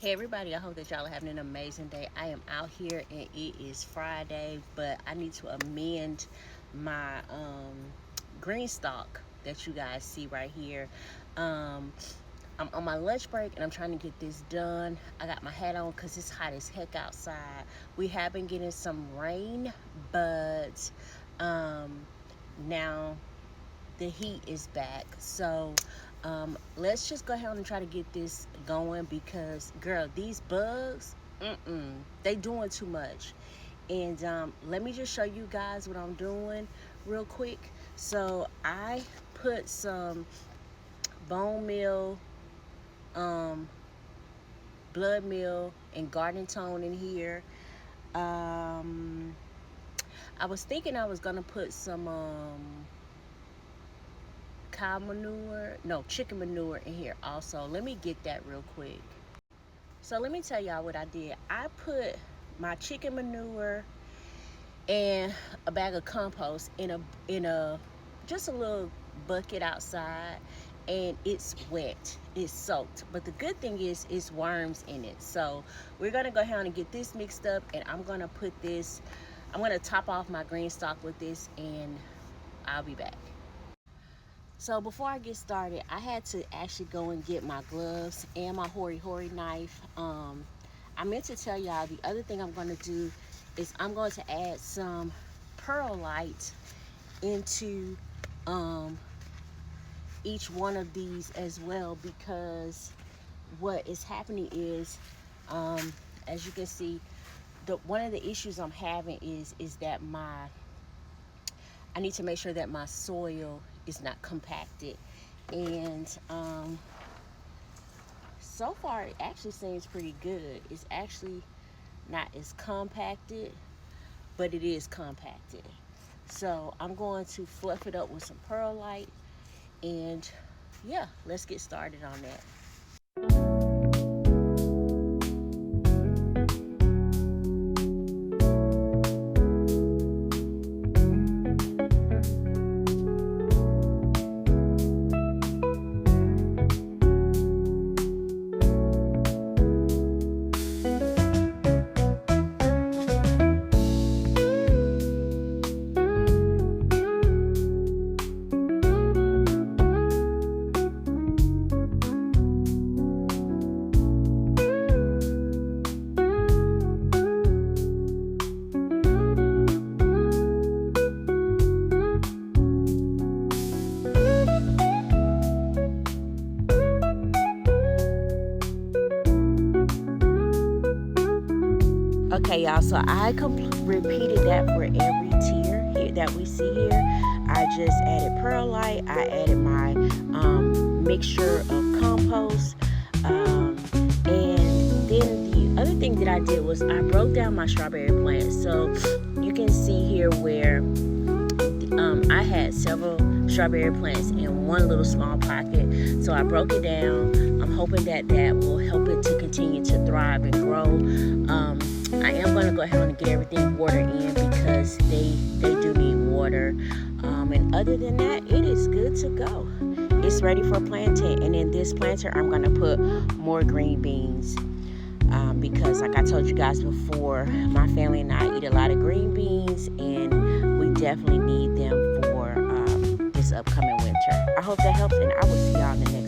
Hey everybody, I hope that y'all are having an amazing day. I am out here and it is Friday, but I need to amend my green stalk that you guys see right here. Um, I'm on my lunch break and I'm trying to get this done. I got my hat on because it's hot as heck outside. We have been getting some rain, but um, now the heat is back. So let's just go ahead and try to get this going because, girl, these bugs, they doing too much. And let me just show you guys what I'm doing real quick. So I put some bone meal, um, blood meal, and garden tone in here. Um, I was thinking I was gonna put some cow manure, no, chicken manure in here also. Let me get that real quick. So let me tell y'all what I did. I put my chicken manure and a bag of compost in a just a little bucket outside, and it's wet, it's soaked, but the good thing is it's worms in it. So we're gonna go ahead and get this mixed up, and I'm gonna top off my green stalk with this, and I'll be back. So before I get started, I had to actually go and get my gloves and my hori knife. I meant to tell y'all the other thing I'm going to do is I'm going to add some perlite into um, each one of these as well, because what is happening is, as you can see, one of the issues I'm having is that I need to make sure that my soil is not compacted. And so far it actually seems pretty good. It's actually not as compacted, but it is compacted. So I'm going to fluff it up with some perlite, and yeah, let's get started on that. Okay, y'all, so I repeated that for every tier here that we see here. I just added perlite, I added my mixture of compost, and then the other thing that I did was I broke down my strawberry plants. So you can see here where I had several strawberry plants in one little small pocket. So I broke it down. I'm hoping that that will help it to continue to thrive and grow. I am going to go ahead and get everything watered in because they do need water. And other than that, it is good to go. It's ready for planting. And in this planter, I'm going to put more green beans. Because like I told you guys before, my family and I eat a lot of green beans, and we definitely need them for this upcoming winter. I hope that helps, and I will see y'all in the next